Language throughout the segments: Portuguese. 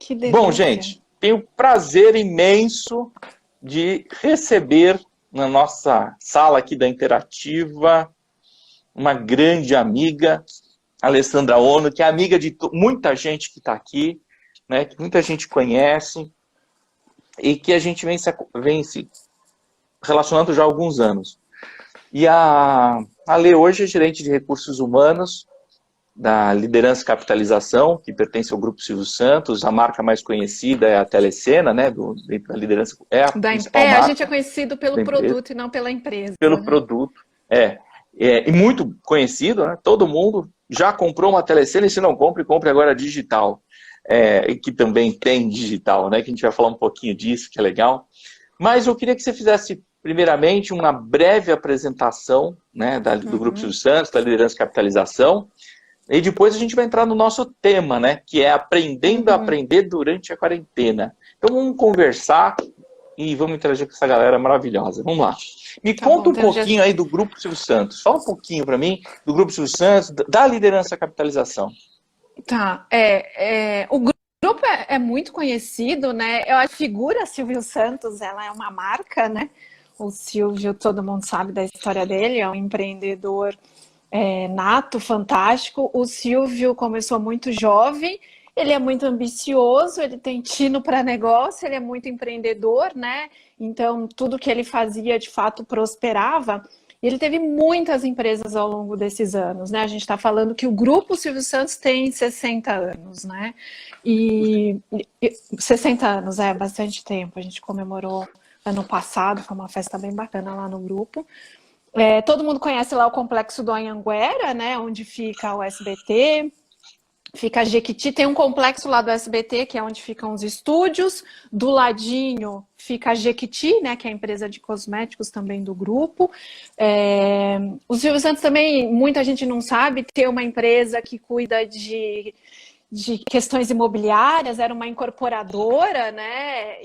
Que Bom, delícia. gente, tenho o prazer imenso de receber na nossa sala aqui da Interativa uma grande amiga, Alessandra Ono, que é amiga de muita gente que está aqui, né, que muita gente conhece e que a gente vem se relacionando já há alguns anos. E a Lê hoje é gerente de recursos humanos da Liderança e Capitalização, que pertence ao Grupo Silvio Santos. A marca mais conhecida é a Telecena, né, da liderança, é a principal A gente é marca conhecido pelo da empresa, produto e não pela empresa, pelo né? produto. E muito conhecido, né? Todo mundo já comprou uma Telecena, e se não compre, compre agora digital. E que também tem digital, né? Que a gente vai falar um pouquinho disso, que é legal. Mas eu queria que você fizesse, primeiramente, uma breve apresentação, né, do Grupo Silvio Santos, da Liderança e Capitalização, e depois a gente vai entrar no nosso tema, né, que é aprendendo a aprender durante a quarentena. Então vamos conversar e vamos interagir com essa galera maravilhosa. Vamos lá. Me Tá conta bom, um então pouquinho aí do Grupo Silvio Santos. Fala um pouquinho para mim do Grupo Silvio Santos, da Liderança e Capitalização. tá. O grupo é muito conhecido, né? A figura Silvio Santos, ela é uma marca, né? O Silvio, todo mundo sabe da história dele, é um empreendedor nato, fantástico. O Silvio começou muito jovem, ele é muito ambicioso, ele tem tino para negócio, ele é muito empreendedor, né? Então, tudo que ele fazia, de fato, prosperava. E ele teve muitas empresas ao longo desses anos, né? A gente está falando que o Grupo Silvio Santos tem 60 anos, né? E 60 anos é bastante tempo. A gente comemorou ano passado, foi uma festa bem bacana lá no grupo. Todo mundo conhece lá o Complexo do Anhanguera, né? Onde fica o SBT. Fica a Jequiti, tem um complexo lá do SBT, que é onde ficam os estúdios. Do ladinho fica a Jequiti, né, que é a empresa de cosméticos também do grupo. O Silvio Santos também, muita gente não sabe, tem uma empresa que cuida de questões imobiliárias, era uma incorporadora, né?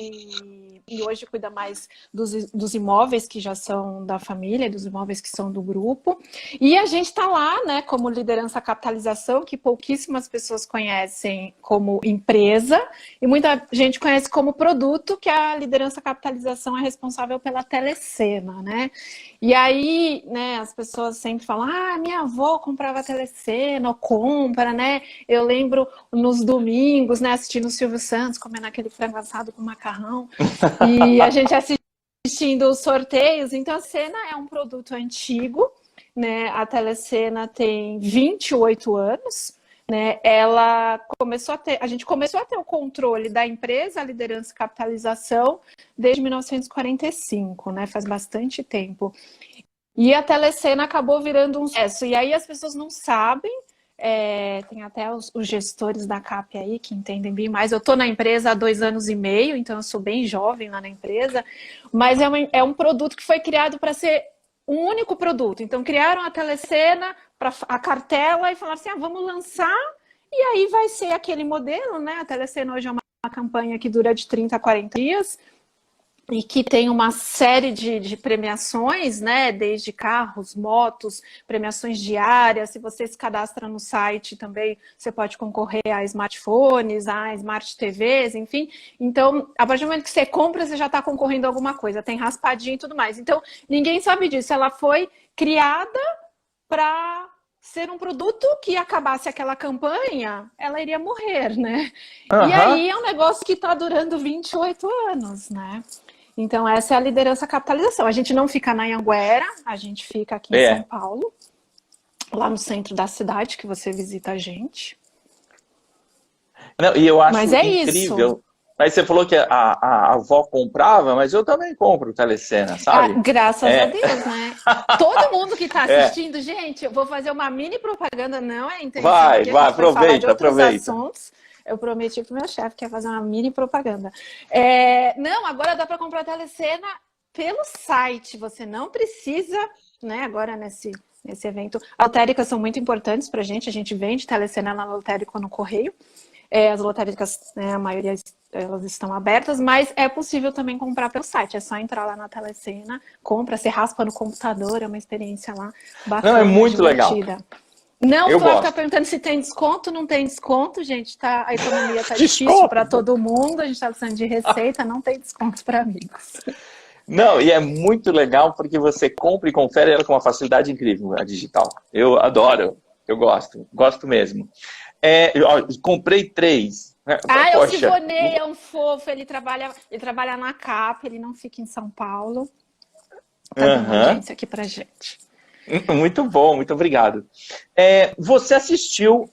E hoje cuida mais dos imóveis que já são da família, dos imóveis que são do grupo. E a gente está lá, né, como Liderança Capitalização, que pouquíssimas pessoas conhecem como empresa, e muita gente conhece como produto, que a Liderança Capitalização é responsável pela Telecena, né? E aí, né, as pessoas sempre falam, minha avó comprava Telecena, ou compra, né? Eu lembro nos domingos, né, assistindo o Silvio Santos, comendo aquele frango assado com macarrão, e a gente assistindo os sorteios. Então, a Cena é um produto antigo, né? A Telecena tem 28 anos, né? A gente começou a ter o controle da empresa, a liderança e capitalização, desde 1945, né? Faz bastante tempo. E a Telecena acabou virando um sucesso. E aí as pessoas não sabem, tem até os gestores da CAP aí que entendem bem mais. Eu estou na empresa há 2 anos e meio, então eu sou bem jovem lá na empresa, mas é um produto que foi criado para ser um único produto. Então criaram a Telecena, para a cartela, e falaram assim, vamos lançar, e aí vai ser aquele modelo, né? A Telecena hoje é uma campanha que dura de 30 a 40 dias, e que tem uma série de premiações, né? Desde carros, motos, premiações diárias. Se você se cadastra no site também, você pode concorrer a smartphones, a smart TVs, enfim. Então, a partir do momento que você compra, você já está concorrendo a alguma coisa. Tem raspadinha e tudo mais. Então, ninguém sabe disso. Ela foi criada para ser um produto que acabasse aquela campanha, ela iria morrer, né? E aí é um negócio que está durando 28 anos, né? Então, essa é a liderança capitalização. A gente não fica na Anhanguera, a gente fica aqui em São Paulo, lá no centro da cidade, que você visita a gente. Não, e eu acho Mas é incrível. isso. Mas você falou que a avó comprava, mas eu também compro Telecena, sabe? Graças a Deus, né? Todo mundo que está assistindo, gente, eu vou fazer uma mini propaganda, não é a intenção aqui, a gente vai falar de outros assuntos. Eu prometi para o meu chefe que ia fazer uma mini propaganda. Não, agora dá para comprar a Telecena pelo site. Você não precisa, né? Agora nesse evento. Lotéricas são muito importantes para a gente vende Telecena na lotérica no correio. As lotéricas, né, a maioria elas estão abertas, mas é possível também comprar pelo site. É só entrar lá na Telecena, compra, você raspa no computador, é uma experiência lá bacana, não, é muito divertida. legal. Não, o Eu Flávio está gosto. perguntando se tem desconto, não tem desconto, gente. A economia está difícil Desconto. para todo mundo, a gente está precisando de receita, não tem desconto para amigos. Não, e é muito legal porque você compra e confere ela com uma facilidade incrível, a digital. Eu adoro, eu gosto mesmo. Comprei 3. Ah, é o Poxa, Sivonei, é um fofo, ele trabalha na CAP, ele não fica em São Paulo. Tá dando audiência aqui pra gente. muito bom, muito obrigado. Você assistiu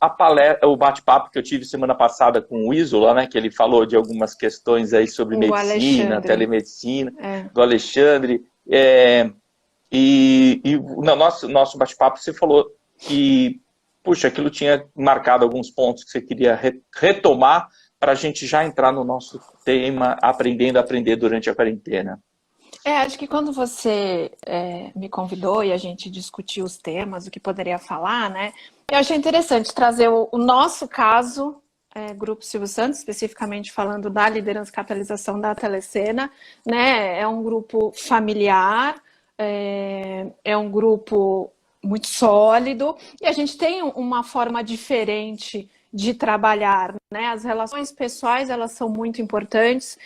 o bate-papo que eu tive semana passada com o Isola, né? Que ele falou de algumas questões aí sobre medicina, telemedicina, do Alexandre. E no nosso bate-papo você falou que, puxa, aquilo tinha marcado alguns pontos que você queria retomar para a gente já entrar no nosso tema Aprendendo a Aprender durante a quarentena. Acho que quando você me convidou e a gente discutiu os temas, o que poderia falar, né? Eu achei interessante trazer o nosso caso, Grupo Silvio Santos, especificamente falando da liderança e capitalização da Telecena, né? É um grupo familiar, é um grupo muito sólido e a gente tem uma forma diferente de trabalhar, né? As relações pessoais, elas são muito importantes.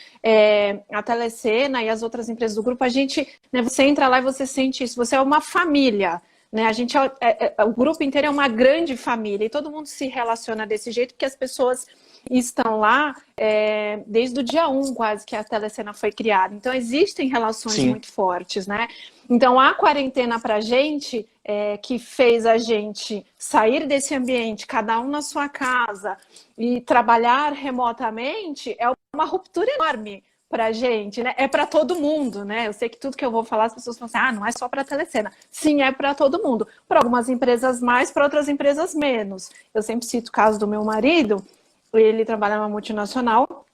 A Telecena e as outras empresas do grupo, a gente, né, você entra lá e você sente isso. Você é uma família, né? A gente o grupo inteiro é uma grande família e todo mundo se relaciona desse jeito porque as pessoas estão lá desde o dia 1 quase que a Telecena foi criada. Então existem relações muito fortes, né? Então a quarentena pra gente que fez a gente sair desse ambiente, cada um na sua casa e trabalhar remotamente, é uma ruptura enorme pra gente, né? É para todo mundo, né? Eu sei que tudo que eu vou falar, as pessoas falam assim, não é só para a Telecena. Sim, é para todo mundo. Para algumas empresas mais, para outras empresas menos. Eu sempre cito o caso do meu marido, ele trabalha numa multinacional,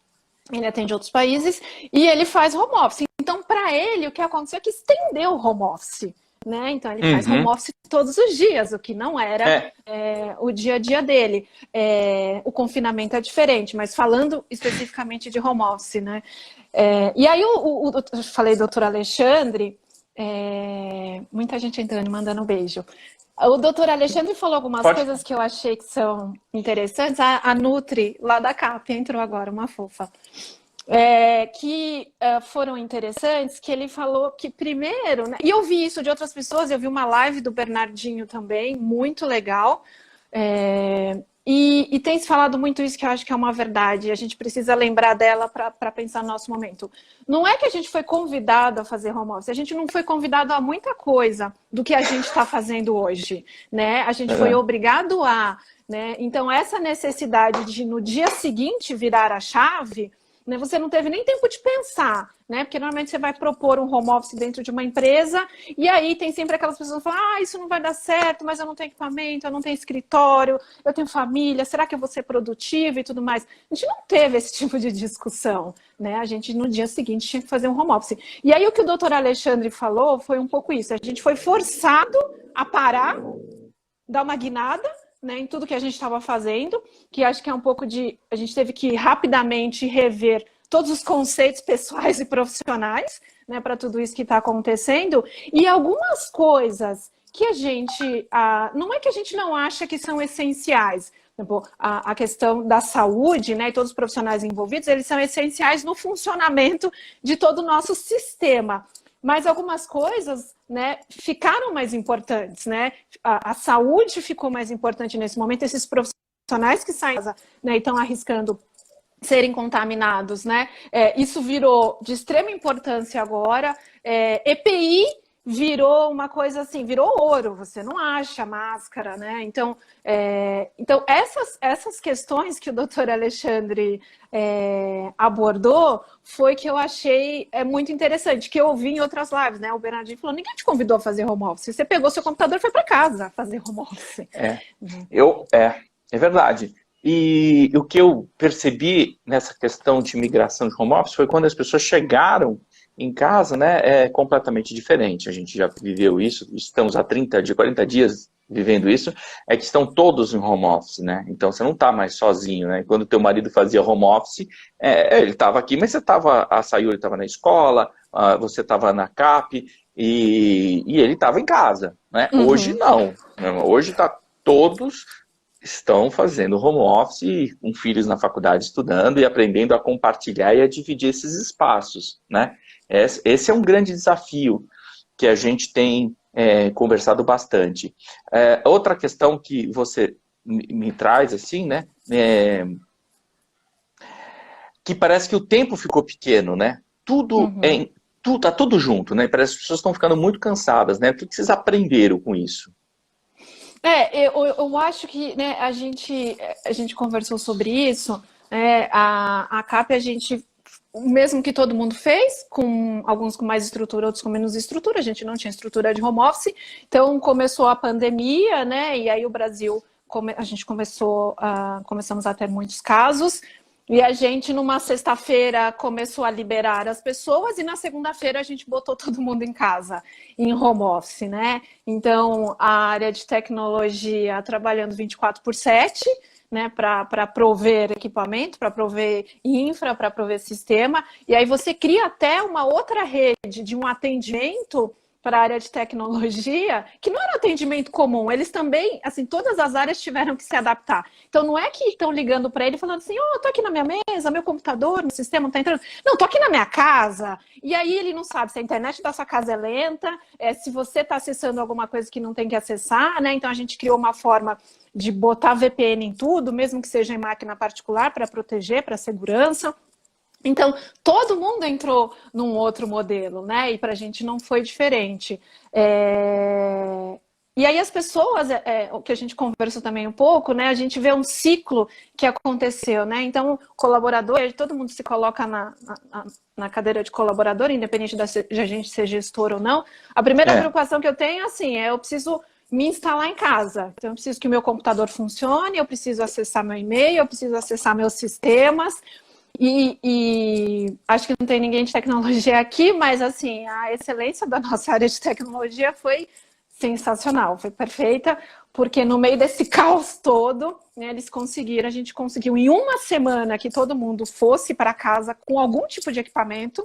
ele atende outros países e ele faz home office. Então, para ele, o que aconteceu é que estendeu o home office. Né? Então ele faz home office todos os dias, o que não era o dia a dia dele. O confinamento é diferente, mas falando especificamente de home office, né? E aí eu falei doutor Alexandre, muita gente entrando e mandando um beijo. O doutor Alexandre falou algumas coisas que eu achei que são interessantes. A Nutri, lá da CAP, entrou agora, uma fofa. Que foram interessantes, que ele falou que primeiro, né, e eu vi isso de outras pessoas, eu vi uma live do Bernardinho também, muito legal, e tem se falado muito isso que eu acho que é uma verdade, a gente precisa lembrar dela para pensar no nosso momento. Não é que a gente foi convidado a fazer home office, a gente não foi convidado a muita coisa do que a gente está fazendo hoje, né? A gente foi obrigado a, né? Então essa necessidade de no dia seguinte virar a chave, né, você não teve nem tempo de pensar, né? Porque normalmente você vai propor um home office dentro de uma empresa e aí tem sempre aquelas pessoas que falam, isso não vai dar certo, mas eu não tenho equipamento, eu não tenho escritório, eu tenho família, será que eu vou ser produtiva e tudo mais? A gente não teve esse tipo de discussão, né? A gente no dia seguinte tinha que fazer um home office. E aí o que o doutor Alexandre falou foi um pouco isso, a gente foi forçado a parar, dar uma guinada, né, em tudo que a gente estava fazendo, que acho que é um pouco de... A gente teve que rapidamente rever todos os conceitos pessoais e profissionais, né, para tudo isso que está acontecendo, e algumas coisas que a gente... não é que a gente não acha que são essenciais, a questão da saúde, né, e todos os profissionais envolvidos, eles são essenciais no funcionamento de todo o nosso sistema. Mas algumas coisas, né, ficaram mais importantes, né? A saúde ficou mais importante nesse momento. Esses profissionais que saem, né, e estão arriscando serem contaminados, né? Isso virou de extrema importância agora. EPI virou uma coisa assim, virou ouro, você não acha máscara, né? Então essas questões que o doutor Alexandre abordou foi que eu achei muito interessante, que eu ouvi em outras lives, né? O Bernardinho falou, ninguém te convidou a fazer home office, você pegou seu computador e foi para casa fazer home office. É verdade. E o que eu percebi nessa questão de migração de home office foi quando as pessoas chegaram em casa, né, é completamente diferente. A gente já viveu isso, estamos há 40 dias vivendo isso, é que estão todos em home office, né? Então você não está mais sozinho, né? Quando teu marido fazia home office, ele estava aqui, mas você estava, a Sayuri estava na escola, você estava na CAP e ele estava em casa, né? Hoje não. Hoje está todos estão fazendo home office, com filhos na faculdade estudando e aprendendo a compartilhar e a dividir esses espaços, né? Esse é um grande desafio que a gente tem conversado bastante. Outra questão que você me traz, assim, né? Que parece que o tempo ficou pequeno, né? Tá tudo junto, né? Parece que as pessoas estão ficando muito cansadas, né? O que vocês aprenderam com isso? Eu acho que, né, a gente conversou sobre isso, a CAP a gente, o mesmo que todo mundo fez, com alguns com mais estrutura, outros com menos estrutura, a gente não tinha estrutura de home office, então começou a pandemia, né, e aí o Brasil, a gente começamos a ter muitos casos, e a gente, numa sexta-feira, começou a liberar as pessoas, e na segunda-feira a gente botou todo mundo em casa, em home office, né? Então, a área de tecnologia trabalhando 24/7, né, para prover equipamento, para prover infra, para prover sistema, e aí você cria até uma outra rede de um atendimento para a área de tecnologia, que não era atendimento comum, eles também, assim, todas as áreas tiveram que se adaptar. Então, não é que estão ligando para ele falando assim, tô aqui na minha mesa, meu computador, meu sistema não está entrando. Não, tô aqui na minha casa, e aí ele não sabe se a internet da sua casa é lenta, se você está acessando alguma coisa que não tem que acessar, né? Então, a gente criou uma forma de botar VPN em tudo, mesmo que seja em máquina particular, para proteger, para segurança. Então, todo mundo entrou num outro modelo, né? E para a gente não foi diferente. E aí as pessoas, o que a gente conversou também um pouco, né? A gente vê um ciclo que aconteceu, né? Então, colaborador, todo mundo se coloca na cadeira de colaborador, independente de a gente ser gestor ou não. A primeira preocupação que eu tenho, assim, eu preciso me instalar em casa. Então, eu preciso que o meu computador funcione, eu preciso acessar meu e-mail, eu preciso acessar meus sistemas. E acho que não tem ninguém de tecnologia aqui, mas assim, a excelência da nossa área de tecnologia foi sensacional, foi perfeita, porque no meio desse caos todo, né, a gente conseguiu em uma semana que todo mundo fosse para casa com algum tipo de equipamento,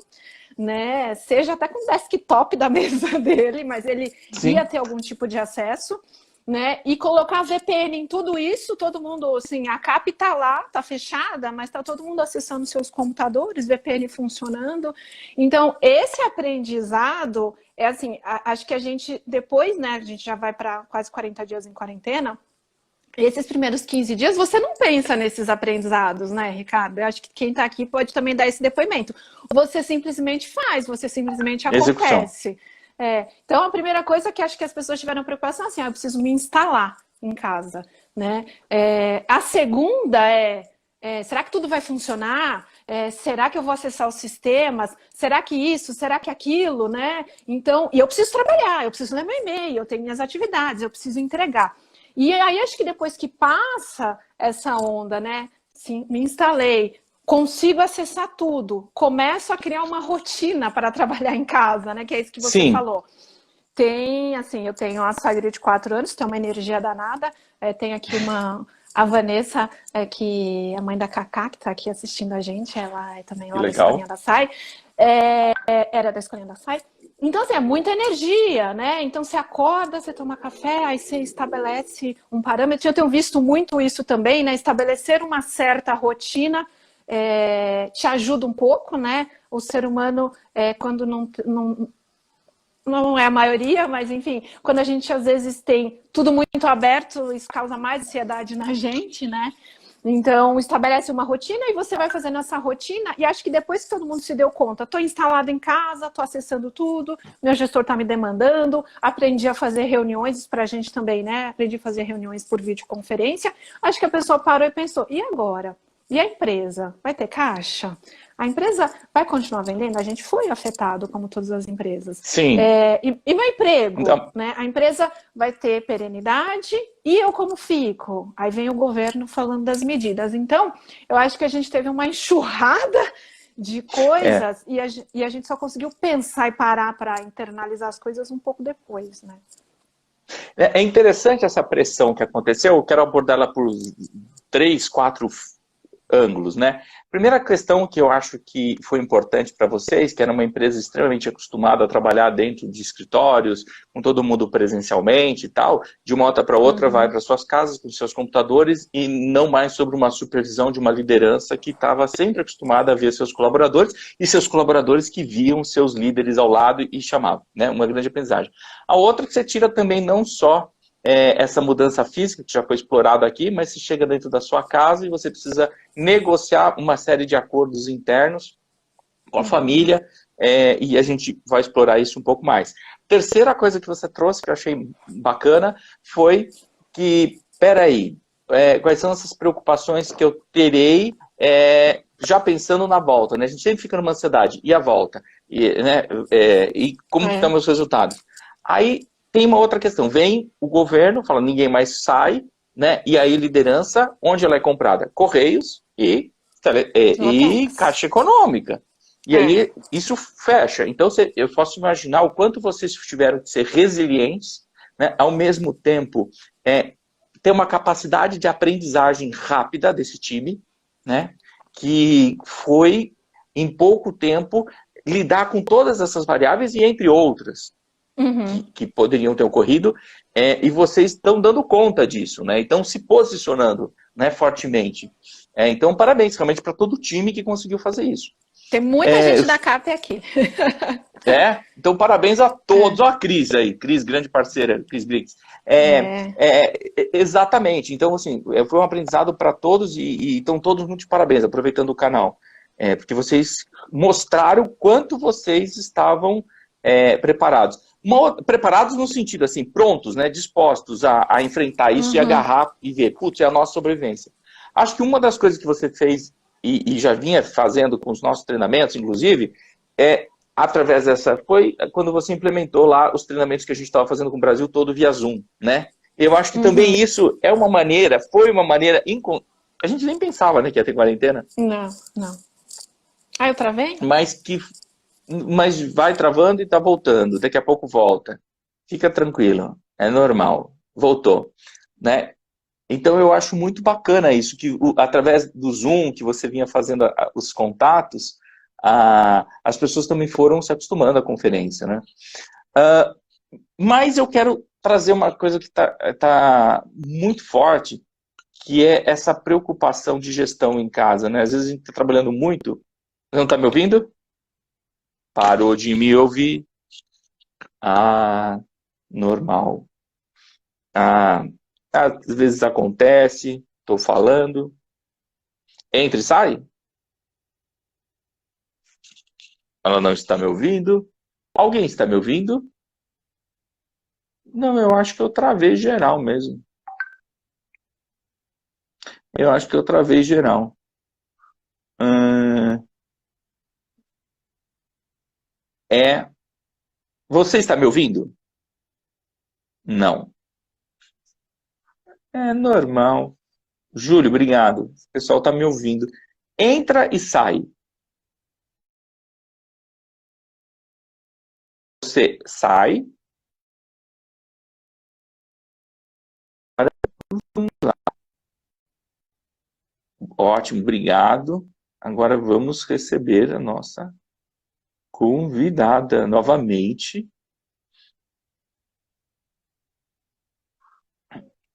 né, seja até com o desktop da mesa dele, mas ele ia ter algum tipo de acesso. Né? E colocar VPN em tudo isso, todo mundo, assim, a CAP está lá, está fechada, mas está todo mundo acessando seus computadores, VPN funcionando. Então, esse aprendizado é assim, acho que a gente, depois, né, a gente já vai para quase 40 dias em quarentena, esses primeiros 15 dias, você não pensa nesses aprendizados, né, Ricardo? Eu acho que quem está aqui pode também dar esse depoimento. Você simplesmente faz, você simplesmente acontece. Então, a primeira coisa que acho que as pessoas tiveram preocupação assim, eu preciso me instalar em casa, né? A segunda será que tudo vai funcionar? Será que eu vou acessar os sistemas? Será que isso? Será que aquilo, né? Então, e eu preciso trabalhar, eu preciso ler meu e-mail, eu tenho minhas atividades, eu preciso entregar. E aí, acho que depois que passa essa onda, né? Sim, me instalei, consigo acessar tudo, começo a criar uma rotina para trabalhar em casa, né? Que é isso que você falou. Eu tenho a Sagre de 4 anos, tem uma energia danada, tem aqui a Vanessa, que é a mãe da Cacá, que está aqui assistindo a gente, ela é também lá da Escolinha da SAI, era da Escolinha da SAI. Então, assim, é muita energia, né? Então, você acorda, você toma café, aí você estabelece um parâmetro. Eu tenho visto muito isso também, né? Estabelecer uma certa rotina te ajuda um pouco, né? O ser humano, quando não é a maioria, mas enfim, quando a gente às vezes tem tudo muito aberto, isso causa mais ansiedade na gente, né? Então, estabelece uma rotina e você vai fazendo essa rotina e acho que depois que todo mundo se deu conta, estou instalado em casa, estou acessando tudo, meu gestor está me demandando, aprendi a fazer reuniões para a gente também, né? Aprendi a fazer reuniões por videoconferência. Acho que a pessoa parou e pensou, e agora? E a empresa? Vai ter caixa? A empresa vai continuar vendendo? A gente foi afetado, como todas as empresas. Sim. E meu emprego, então, né? A empresa vai ter perenidade e eu como fico? Aí vem o governo falando das medidas. Então, eu acho que a gente teve uma enxurrada de coisas e a gente só conseguiu pensar e parar para internalizar as coisas um pouco depois, né? É interessante essa pressão que aconteceu. Eu quero abordá-la por 3, 4 ângulos, né? Primeira questão que eu acho que foi importante para vocês, que era uma empresa extremamente acostumada a trabalhar dentro de escritórios, com todo mundo presencialmente e tal, de uma hora para outra vai para suas casas com seus computadores e não mais sobre uma supervisão de uma liderança que estava sempre acostumada a ver seus colaboradores e seus colaboradores que viam seus líderes ao lado e chamavam, né? Uma grande aprendizagem. A outra que você tira também não só essa mudança física, que já foi explorada aqui, mas se chega dentro da sua casa e você precisa negociar uma série de acordos internos com a família, e a gente vai explorar isso um pouco mais. Terceira coisa que você trouxe, que eu achei bacana, foi que, peraí, quais são essas preocupações que eu terei já pensando na volta, né? A gente sempre fica numa ansiedade, e a volta? E como que estão meus resultados? Aí, tem uma outra questão, vem o governo, fala, ninguém mais sai, né? E aí liderança, onde ela é comprada? Correios e Caixa Econômica. E aí isso fecha. Então eu posso imaginar o quanto vocês tiveram que ser resilientes, né? Ao mesmo tempo ter uma capacidade de aprendizagem rápida desse time, né? Que foi, em pouco tempo, lidar com todas essas variáveis e entre outras. Que poderiam ter ocorrido, e vocês estão dando conta disso, né? Então se posicionando, né, fortemente. Então, parabéns realmente para todo o time que conseguiu fazer isso. Tem muita gente da CAP aqui. Então parabéns a todos. Ó, a Cris aí, Cris, grande parceira, Cris Briggs. Exatamente. Então, assim, foi um aprendizado para todos e estão todos muito de parabéns, aproveitando o canal. Porque vocês mostraram o quanto vocês estavam preparados. Preparados no sentido assim, prontos, né, dispostos a enfrentar isso e agarrar e ver, putz, é a nossa sobrevivência. Acho que uma das coisas que você fez e já vinha fazendo com os nossos treinamentos, inclusive, através dessa, foi quando você implementou lá os treinamentos que a gente estava fazendo com o Brasil todo via Zoom, né? Eu acho que também isso foi uma maneira, a gente nem pensava, né, que ia ter quarentena. Não. Eu travei? Mas vai travando e tá voltando. Daqui a pouco volta. Fica tranquilo. É normal. Voltou. Né? Então eu acho muito bacana isso, que através do Zoom, que você vinha fazendo os contatos, as pessoas também foram se acostumando à conferência. Né? Mas eu quero trazer uma coisa que tá muito forte, que é essa preocupação de gestão em casa. Né? Às vezes a gente está trabalhando muito. Não está me ouvindo? Parou de me ouvir. Normal. Às vezes acontece, estou falando. Entra e sai? Ela não está me ouvindo? Alguém está me ouvindo? Não, eu acho que eu travei geral mesmo. Eu acho que eu travei geral. Você está me ouvindo? Não. É normal. Júlio, obrigado. O pessoal está me ouvindo. Entra e sai. Você sai. Vamos lá. Ótimo, obrigado. Agora vamos receber a nossa convidada novamente.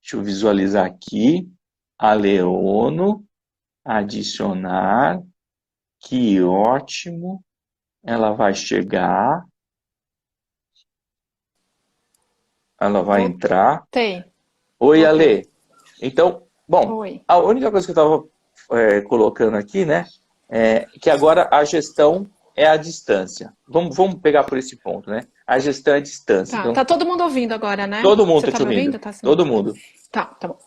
Deixa eu visualizar aqui. A Leono. Adicionar. Que ótimo. Ela vai chegar. Ela vai entrar. Tem. Oi, Ale. Então, bom, Oi. a única coisa que eu estava colocando aqui, né, é que agora a gestão é à distância. Vamos pegar por esse ponto, né? A gestão é à distância. Tá, Então, tá todo mundo ouvindo agora, né? todo mundo Você está te tá me ouvindo. Tá, sim. Todo mundo. Tá bom.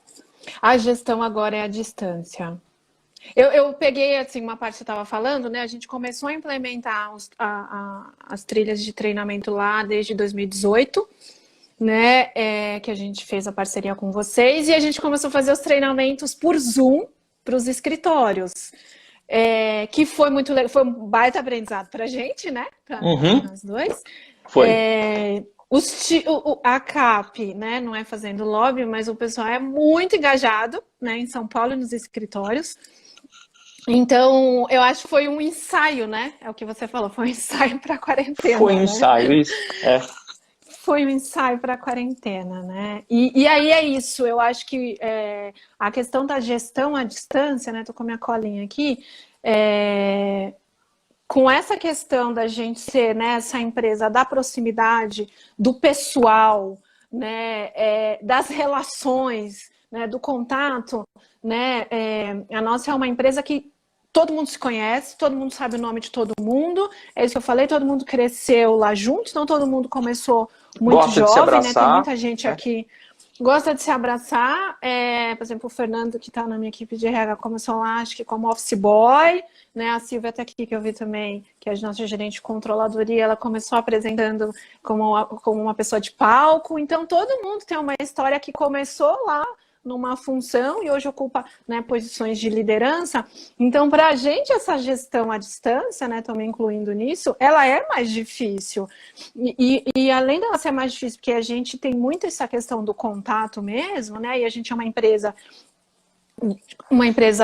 A gestão agora é à distância. Eu peguei, assim, uma parte que você estava falando, né? A gente começou a implementar as trilhas de treinamento lá desde 2018, né? Que a gente fez a parceria com vocês e a gente começou a fazer os treinamentos por Zoom para os escritórios. Que foi muito legal, foi um baita aprendizado para a gente, né? Para nós dois. Foi. A CAP, né, não é fazendo lobby, mas o pessoal é muito engajado, né, em São Paulo e nos escritórios. Então, eu acho que foi um ensaio, né? É o que você falou, foi um ensaio para a Foi quarentena, um né? ensaio, isso. É. Foi um ensaio para a quarentena, né? E aí é isso, eu acho que a questão da gestão à distância, né? Tô com a minha colinha aqui, com essa questão da gente ser, né, essa empresa da proximidade, do pessoal, né, das relações, né, do contato, né, a nossa é uma empresa que todo mundo se conhece, todo mundo sabe o nome de todo mundo, é isso que eu falei, todo mundo cresceu lá junto, então todo mundo começou muito Gosta de se jovem, né, tem abraçar, muita gente né? aqui gosta de se abraçar, por exemplo, o Fernando, que está na minha equipe de RH, começou lá, acho que como office boy, né? A Silvia está aqui, que eu vi também, que é a nossa gerente de controladoria, ela começou apresentando como uma pessoa de palco. Então, todo mundo tem uma história que começou lá numa função e hoje ocupa, né, posições de liderança. Então, para a gente, essa gestão à distância, né, também incluindo nisso, ela é mais difícil. E além dela ser mais difícil, porque a gente tem muito essa questão do contato mesmo, né, e a gente é uma empresa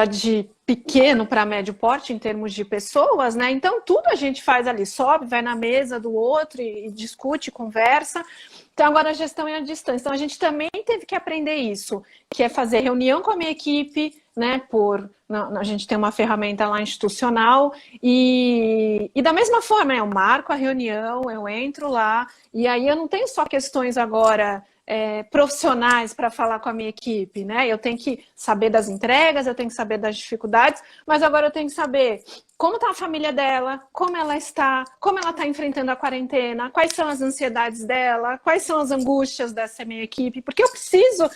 de pequeno para médio porte em termos de pessoas, né? Então tudo a gente faz ali, sobe, vai na mesa do outro e discute, conversa. Então agora a gestão é à distância. Então a gente também teve que aprender isso, que é fazer reunião com a minha equipe, né? A gente tem uma ferramenta lá institucional e da mesma forma, eu marco a reunião, eu entro lá e aí eu não tenho só questões agora profissionais para falar com a minha equipe, né? Eu tenho que saber das entregas, eu tenho que saber das dificuldades, mas agora eu tenho que saber como está a família dela, como ela está enfrentando a quarentena, quais são as ansiedades dela, quais são as angústias dessa minha equipe, porque eu preciso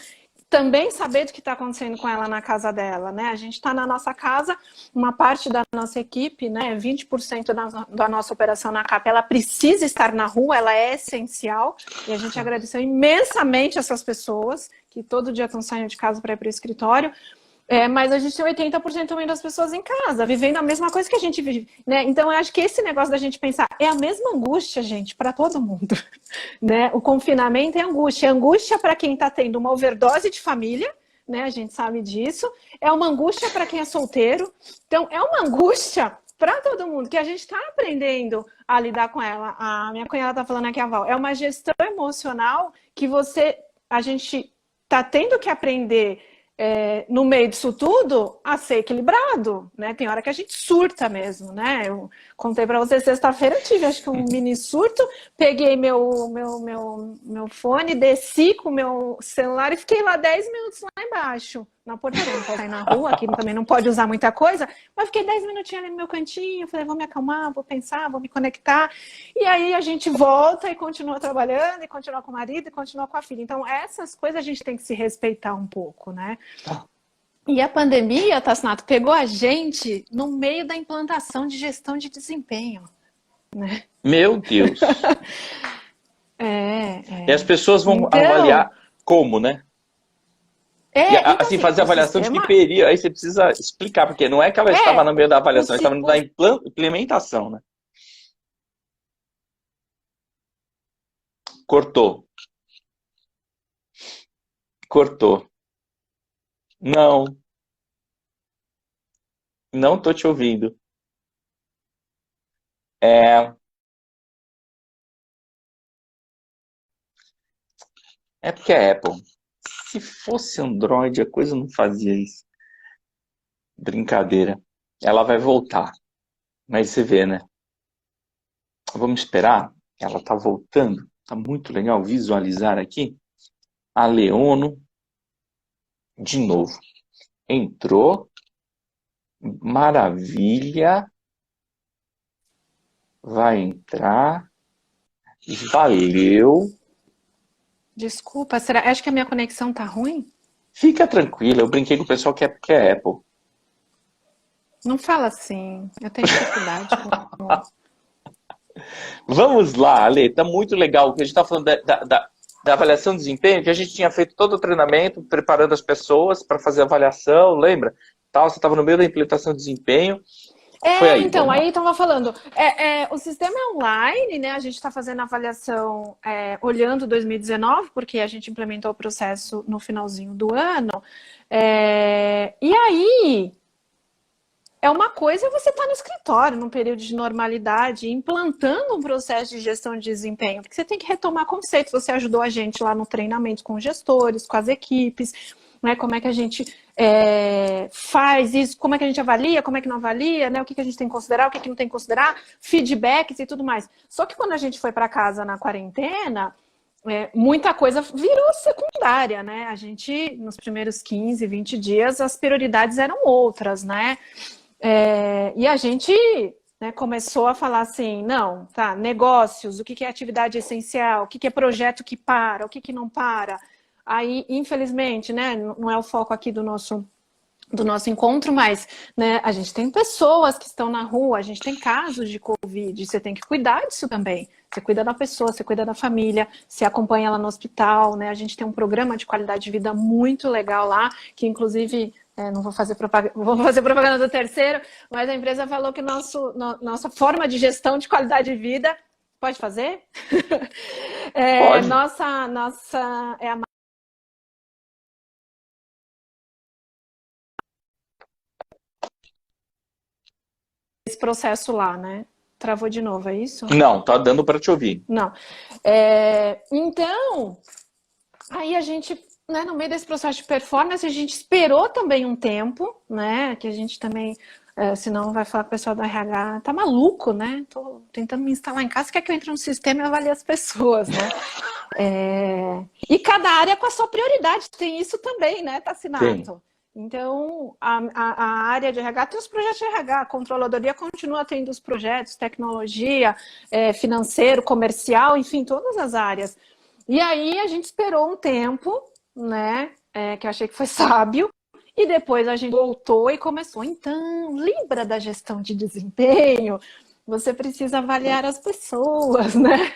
também saber do que está acontecendo com ela na casa dela, né? A gente está na nossa casa, uma parte da nossa equipe, né? 20% da nossa operação na CAP, ela precisa estar na rua, ela é essencial, e a gente agradeceu imensamente essas pessoas que todo dia estão saindo de casa para ir para o escritório. Mas a gente tem 80% também das pessoas em casa, vivendo a mesma coisa que a gente vive, né? Então, eu acho que esse negócio da gente pensar é a mesma angústia, gente, para todo mundo, né? O confinamento é angústia. É angústia para quem está tendo uma overdose de família, né? A gente sabe disso. É uma angústia para quem é solteiro. Então, é uma angústia para todo mundo que a gente está aprendendo a lidar com ela. A minha cunhada está falando aqui, a Val, é uma gestão emocional que a gente está tendo que aprender no meio disso tudo, a ser equilibrado, né? Tem hora que a gente surta mesmo, né? Eu contei para você, sexta-feira eu tive, acho que um mini surto, peguei meu fone, desci com o meu celular e fiquei lá 10 minutos lá embaixo, na portaria. Não pode sair na rua, aqui também não pode usar muita coisa, mas fiquei 10 minutinhos ali no meu cantinho, falei, vou me acalmar, vou pensar, vou me conectar, e aí a gente volta e continua trabalhando, e continua com o marido, e continua com a filha. Então, essas coisas a gente tem que se respeitar um pouco, né? E a pandemia, Tassinato, pegou a gente no meio da implantação de gestão de desempenho, né? Meu Deus. E as pessoas vão Então, avaliar como, né? E então assim, assim, fazer o avaliação de que sistema período? Aí você precisa explicar, porque não é que ela estava no meio da o, avaliação, ela estava si- o na implementação, né? Cortou. Cortou. Não, não tô te ouvindo. É, é porque é Apple. Se fosse Android, a coisa não fazia isso. Brincadeira. Ela vai voltar. Mas você vê, né? Vamos esperar. Ela tá voltando. Tá muito legal visualizar aqui. A Leono, de novo. Entrou. Maravilha. Vai entrar. Valeu. Desculpa, acho que a minha conexão tá ruim? Fica tranquila. Eu brinquei com o pessoal que é Apple. Não fala assim, eu tenho dificuldade com... Vamos lá, Ale. Tá muito legal. A gente tá falando da avaliação de desempenho, que a gente tinha feito todo o treinamento, preparando as pessoas para fazer a avaliação, lembra? Tal, você estava no meio da implementação de desempenho. Foi aí, Então, vamos lá. aí estava falando, o sistema é online, né? A gente está fazendo a avaliação olhando 2019, porque a gente implementou o processo no finalzinho do ano. E aí, é uma coisa você estar no escritório, num período de normalidade, implantando um processo de gestão de desempenho, porque você tem que retomar conceitos. Você ajudou a gente lá no treinamento com gestores, com as equipes, né? Como é que a gente faz isso, como é que a gente avalia, como é que não avalia, né? O que a gente tem que considerar, o que não tem que considerar, feedbacks e tudo mais. Só que quando a gente foi para casa na quarentena, muita coisa virou secundária, né? A gente, nos primeiros 15, 20 dias, as prioridades eram outras, né? E a gente, né, começou a falar assim, não, tá, negócios, o que é atividade essencial, o que é projeto que para, o que não para. Aí, infelizmente, né, não é o foco aqui do nosso encontro, mas, né, a gente tem pessoas que estão na rua, a gente tem casos de Covid, você tem que cuidar disso também. Você cuida da pessoa, você cuida da família, você acompanha ela no hospital, né? A gente tem um programa de qualidade de vida muito legal lá, que inclusive, não vou fazer propaganda do terceiro, mas a empresa falou que nossa forma de gestão de qualidade de vida, pode fazer? Pode. É a esse processo lá, né? Travou de novo, é isso? Não, tá dando para te ouvir. Não. Então, aí a gente, né, no meio desse processo de performance, a gente esperou também um tempo, né? Que a gente também, senão vai falar que o pessoal do RH tá maluco, né? Tô tentando me instalar em casa, quer que eu entre no sistema e avalie as pessoas, né? E cada área com a sua prioridade, tem isso também, né, Tassinato? Sim. Então, a área de RH tem os projetos de RH, a controladoria continua tendo os projetos, tecnologia, financeiro, comercial, enfim, todas as áreas. E aí a gente esperou um tempo, né, que eu achei que foi sábio, e depois a gente voltou e começou. Então, lembra da gestão de desempenho? Você precisa avaliar as pessoas, né?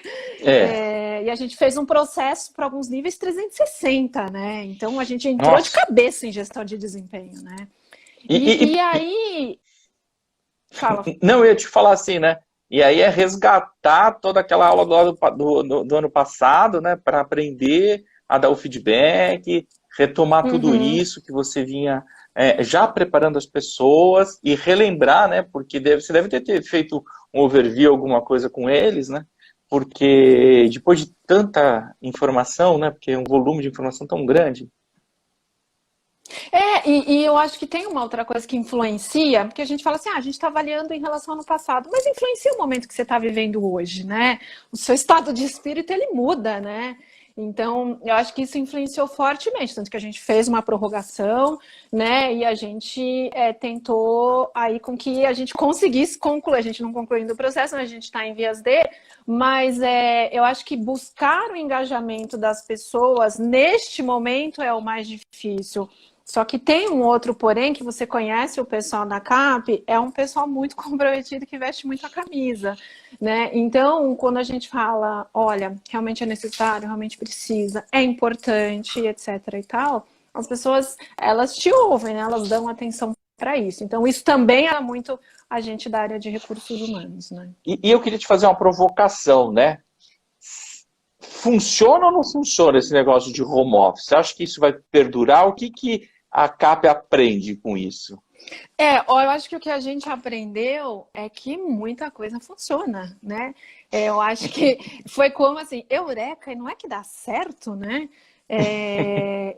E a gente fez um processo para alguns níveis 360, né? Então a gente entrou de cabeça em gestão de desempenho, né? E aí... Fala. Não, eu ia te falar assim, né? E aí é resgatar toda aquela aula do ano passado, né? Para aprender a dar o feedback, retomar tudo isso que você vinha já preparando as pessoas e relembrar, né? Porque você deve ter feito um overview, alguma coisa com eles, né? Porque depois de tanta informação, né? Porque é um volume de informação tão grande. E eu acho que tem uma outra coisa que influencia, porque a gente fala assim, a gente está avaliando em relação ao passado, mas influencia o momento que você está vivendo hoje, né? O seu estado de espírito, ele muda, né? Então, eu acho que isso influenciou fortemente, tanto que a gente fez uma prorrogação, né? E a gente tentou aí com que a gente conseguisse concluir. A gente não concluiu ainda o processo, mas a gente está em vias de. Mas eu acho que buscar o engajamento das pessoas neste momento é o mais difícil. Só que tem um outro porém, que você conhece o pessoal da CAP, é um pessoal muito comprometido que veste muito a camisa, né? Então, quando a gente fala, olha, realmente é necessário, realmente precisa, é importante, etc e tal, as pessoas, elas te ouvem, né? Elas dão atenção para isso. Então, isso também é muito a gente da área de recursos humanos, né? E eu queria te fazer uma provocação, né? Funciona ou não funciona esse negócio de home office? Você acha que isso vai perdurar? O que a CAP aprende com isso? Eu acho que o que a gente aprendeu é que muita coisa funciona, né? Eu acho que foi como assim, eureka, e não é que dá certo, né?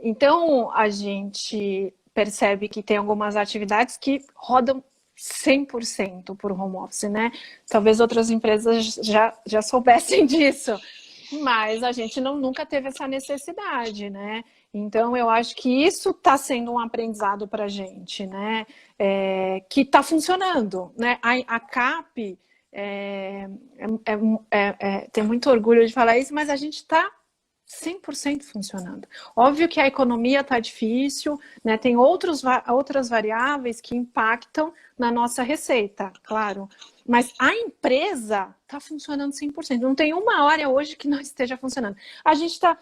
Então, a gente percebe que tem algumas atividades que rodam 100% por home office, né? Talvez outras empresas já soubessem disso, mas a gente nunca teve essa necessidade, né? Então, eu acho que isso está sendo um aprendizado para a gente, né? Que está funcionando, né? A CAP tem muito orgulho de falar isso, mas a gente está 100% funcionando. Óbvio que a economia está difícil, né? Tem outras variáveis que impactam na nossa receita, claro. Mas a empresa está funcionando 100%. Não tem uma hora hoje que não esteja funcionando. A gente está...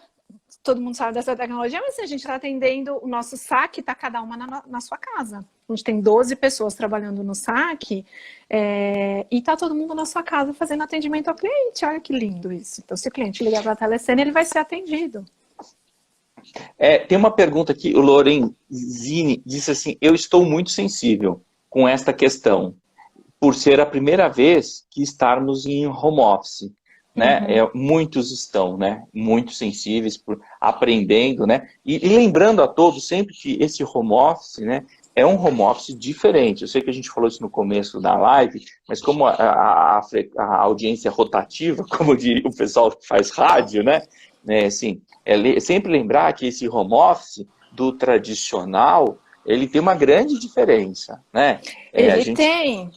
Todo mundo sabe dessa tecnologia, mas a gente está atendendo o nosso saque, está cada uma na sua casa. A gente tem 12 pessoas trabalhando no saque e está todo mundo na sua casa fazendo atendimento ao cliente. Olha que lindo isso. Então, se o cliente ligar para a Telecena, ele vai ser atendido. Tem uma pergunta aqui, o Lorenzini disse assim, eu estou muito sensível. com esta questão, por ser a primeira vez que estarmos em home office, né? Muitos estão, né? Muito sensíveis, aprendendo, né? E lembrando a todos sempre que esse home office, né? É um home office diferente. Eu sei que a gente falou isso no começo da live, mas como a audiência é rotativa, como diria o pessoal que faz rádio, né? Assim, sempre lembrar que esse home office do tradicional, ele tem uma grande diferença, né? Tem.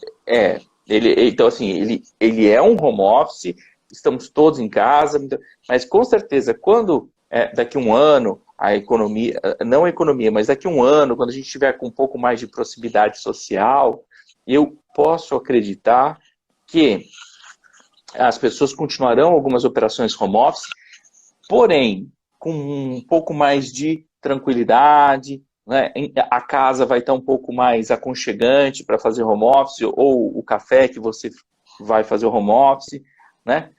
Então, assim, ele é um home office, estamos todos em casa, mas com certeza, quando daqui a um ano, a economia, não a economia, mas daqui a um ano, quando a gente tiver com um pouco mais de proximidade social, eu posso acreditar que as pessoas continuarão algumas operações home office, porém, com um pouco mais de tranquilidade, né? A casa vai estar um pouco mais aconchegante para fazer home office, ou o café que você vai fazer o home office, né?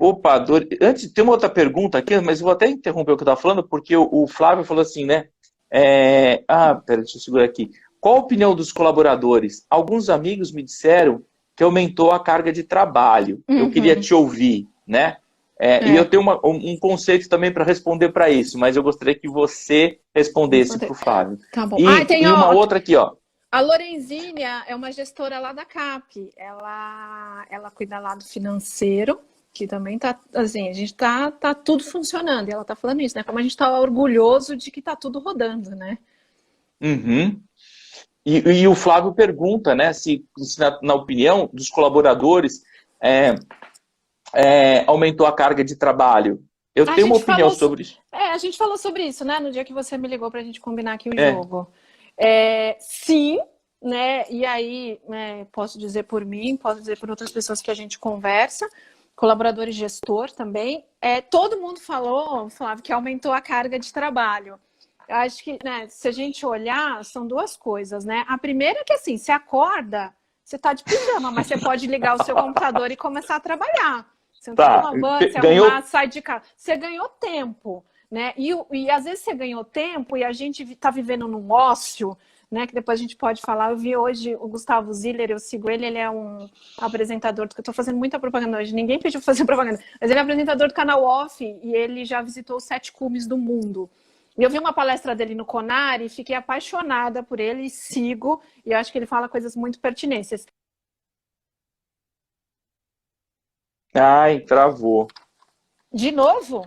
Opa, antes tem uma outra pergunta aqui, mas eu vou até interromper o que eu estava falando, porque o Flávio falou assim, né? Pera, deixa eu segurar aqui. Qual a opinião dos colaboradores? Alguns amigos me disseram que aumentou a carga de trabalho. Eu queria te ouvir, né? E eu tenho um conceito também para responder para isso, mas eu gostaria que você respondesse para o Flávio. Tá bom. E uma outra aqui, ó. A Lorenzínia é uma gestora lá da CAP. Ela cuida lá do financeiro, que também tá, assim, a gente tá tudo funcionando. E ela tá falando isso, né? Como a gente tá orgulhoso de que tá tudo rodando, né? E o Flávio pergunta, né, se na opinião dos colaboradores aumentou a carga de trabalho. Eu tenho uma opinião sobre isso. A gente falou sobre isso, né? No dia que você me ligou pra gente combinar aqui o jogo. Sim, né? E aí, posso dizer por mim, posso dizer por outras pessoas que a gente conversa, colaborador e gestor também. Todo mundo falou, Flávio, que aumentou a carga de trabalho. Eu acho que, né, se a gente olhar, são duas coisas, né? A primeira é que, assim, você acorda, você tá de pijama, mas você pode ligar o seu computador e começar a trabalhar. Você não tá tomando banho, você arrumar, sai de casa. Você ganhou tempo, né? E às vezes você ganhou tempo e a gente está vivendo num ócio, né? Que depois a gente pode falar. Eu vi hoje o Gustavo Ziller, eu sigo ele é um apresentador, que eu estou fazendo muita propaganda hoje, ninguém pediu para fazer propaganda, mas ele é apresentador do canal Off e ele já visitou os 7 cumes do mundo. E eu vi uma palestra dele no Conar e fiquei apaixonada por ele e sigo, e eu acho que ele fala coisas muito pertinentes. Ai, travou. De novo?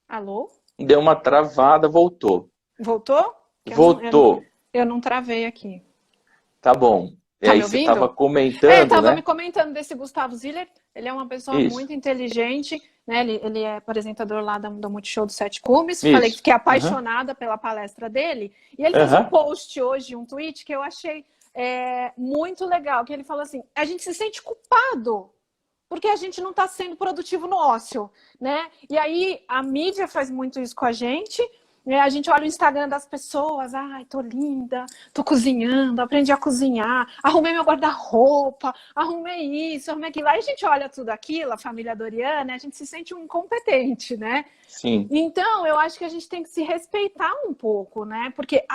Alô? Deu uma travada, voltou. Voltou? Voltou. Eu não travei aqui. Tá bom. E tá aí me ouvindo? Você estava comentando, estava né? me comentando desse Gustavo Ziller. Ele é uma pessoa muito inteligente, né? Ele é apresentador lá do Multishow dos 7 Cumes. Falei que fiquei apaixonada pela palestra dele. E ele fez um post hoje, um tweet, que eu achei muito legal. Que ele falou assim, a gente se sente culpado porque a gente não está sendo produtivo no ócio, né? E aí a mídia faz muito isso com a gente. A gente olha o Instagram das pessoas, ai, tô linda, tô cozinhando, aprendi a cozinhar, arrumei meu guarda-roupa, arrumei isso, arrumei aquilo. Aí a gente olha tudo aquilo, a família Doriana, a gente se sente um incompetente, né? Sim. Então, eu acho que a gente tem que se respeitar um pouco, né? Porque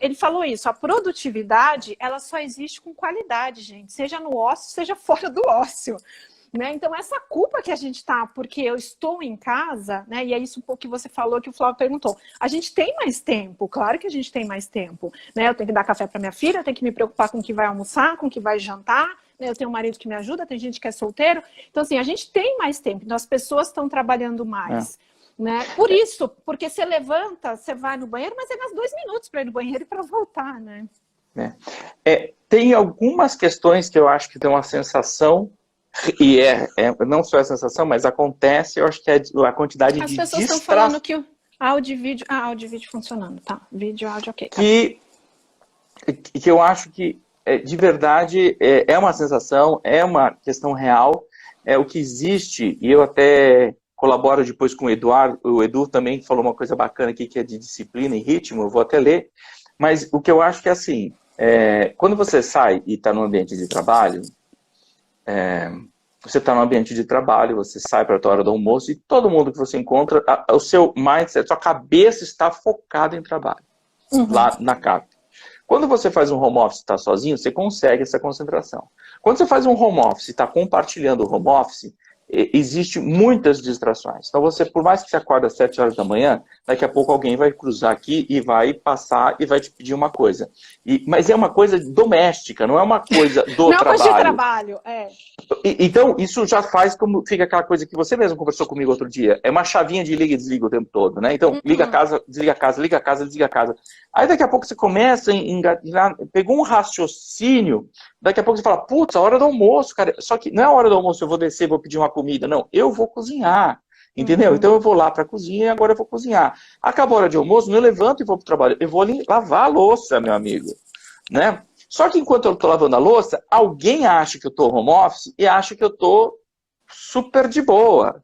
ele falou isso, a produtividade, ela só existe com qualidade, gente. Seja no ócio, seja fora do ócio. Né? Então, essa culpa que a gente tá, porque eu estou em casa, né? E é isso que você falou, que o Flávio perguntou. A gente tem mais tempo, claro que a gente tem mais tempo. Né? Eu tenho que dar café para minha filha, eu tenho que me preocupar com o que vai almoçar, com o que vai jantar. Né? Eu tenho um marido que me ajuda, tem gente que é solteiro. Então, assim, a gente tem mais tempo. Então, as pessoas estão trabalhando mais. Né? Por isso, porque você levanta, você vai no banheiro, mas é mais 2 minutos para ir no banheiro e para voltar, né? Tem algumas questões que eu acho que dão uma sensação. E não só a sensação, mas acontece, eu acho que é a quantidade de As pessoas estão falando que o áudio e vídeo... áudio e vídeo funcionando, tá. Vídeo, áudio, ok. Tá. Que eu acho que, de verdade, é uma sensação, é uma questão real, é o que existe, e eu até colaboro depois com o Eduardo, o Edu também falou uma coisa bacana aqui, que é de disciplina e ritmo, eu vou até ler, mas o que eu acho que é assim, quando você sai e está no ambiente de trabalho, você está no ambiente de trabalho, você sai para a hora do almoço e todo mundo que você encontra, o seu mindset, a sua cabeça está focada em trabalho, lá na CAP. Quando você faz um home office e está sozinho, você consegue essa concentração. Quando você faz um home office e está compartilhando o home office, existe muitas distrações. Então, você, por mais que você acorde às 7 horas da manhã, daqui a pouco alguém vai cruzar aqui e vai passar e vai te pedir uma coisa. Mas é uma coisa doméstica, não é uma coisa do não trabalho. Não é uma coisa de trabalho, Então, isso já faz como fica aquela coisa que você mesmo conversou comigo outro dia. É uma chavinha de liga e desliga o tempo todo, né? Então, liga a casa, desliga a casa, liga a casa, desliga a casa. Aí, daqui a pouco, você começa a engatilhar, pegou um raciocínio, daqui a pouco você fala, putz, a hora do almoço, cara. Só que não é a hora do almoço, eu vou descer, vou pedir uma comida. Não, eu vou cozinhar, entendeu? Então, eu vou lá para a cozinha e agora eu vou cozinhar. Acabou a hora de almoço, não eu levanto e vou para o trabalho. Eu vou ali lavar a louça, meu amigo, né? Só que enquanto eu estou lavando a louça, alguém acha que eu estou home office e acha que eu estou super de boa.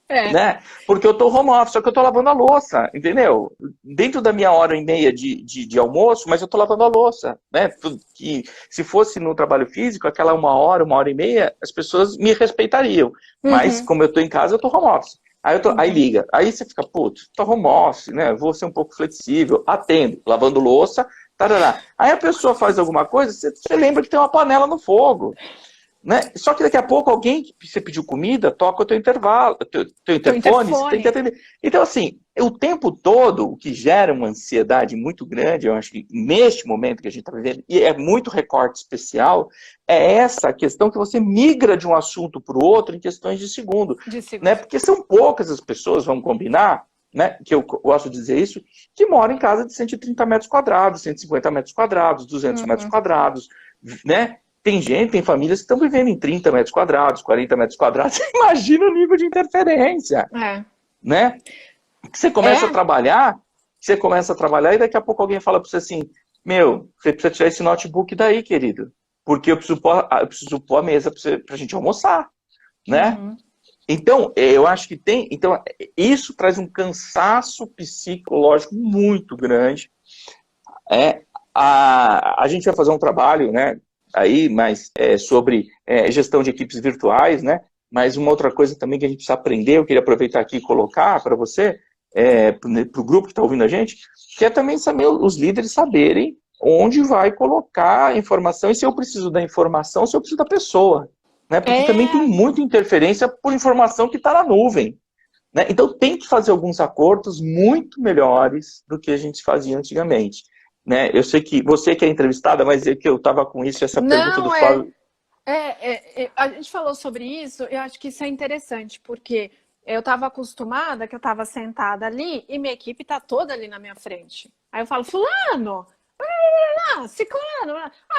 Né? Porque eu estou home office, só que eu estou lavando a louça, entendeu? Dentro da minha hora e meia de almoço, mas eu estou lavando a louça. Né? Que, se fosse no trabalho físico, aquela uma hora e meia, as pessoas me respeitariam. Mas como eu estou em casa, eu estou home office. Aí liga. Aí você fica, putz, estou home office, né? Vou ser um pouco flexível. Atendo, lavando louça. Tarará. Aí a pessoa faz alguma coisa, você lembra que tem uma panela no fogo. Né? Só que daqui a pouco alguém, você pediu comida, toca o teu intervalo, teu interfone, você tem que atender. Então, assim, o tempo todo, o que gera uma ansiedade muito grande, eu acho que neste momento que a gente está vivendo, e é muito recorte especial, é essa questão que você migra de um assunto para o outro em questões de segundo. Né? Porque são poucas as pessoas, vamos combinar, né, que eu gosto de dizer isso, que moram em casa de 130 metros quadrados, 150 metros quadrados, 200 metros quadrados, né? Tem famílias que estão vivendo em 30 metros quadrados, 40 metros quadrados. Imagina o nível de interferência. Né? Você começa a trabalhar e daqui a pouco alguém fala para você assim, meu, você precisa tirar esse notebook daí, querido, porque eu preciso pôr a mesa para a gente almoçar. Né? Então, eu acho que isso traz um cansaço psicológico muito grande. A gente vai fazer um trabalho, né, aí, mas sobre gestão de equipes virtuais, né? Mas uma outra coisa também que a gente precisa aprender, eu queria aproveitar aqui e colocar para você, para o grupo que está ouvindo a gente, que é também saber os líderes saberem onde vai colocar a informação e se eu preciso da informação, se eu preciso da pessoa. Né? Porque também tem muita interferência por informação que está na nuvem. Né? Então tem que fazer alguns acordos muito melhores do que a gente fazia antigamente. Né? Eu sei que você que é entrevistada, mas é que eu estava com isso, essa pergunta do Flávio. A gente falou sobre isso, eu acho que isso é interessante, porque eu estava acostumada que eu estava sentada ali e minha equipe está toda ali na minha frente. Aí eu falo, fulano, ciclano,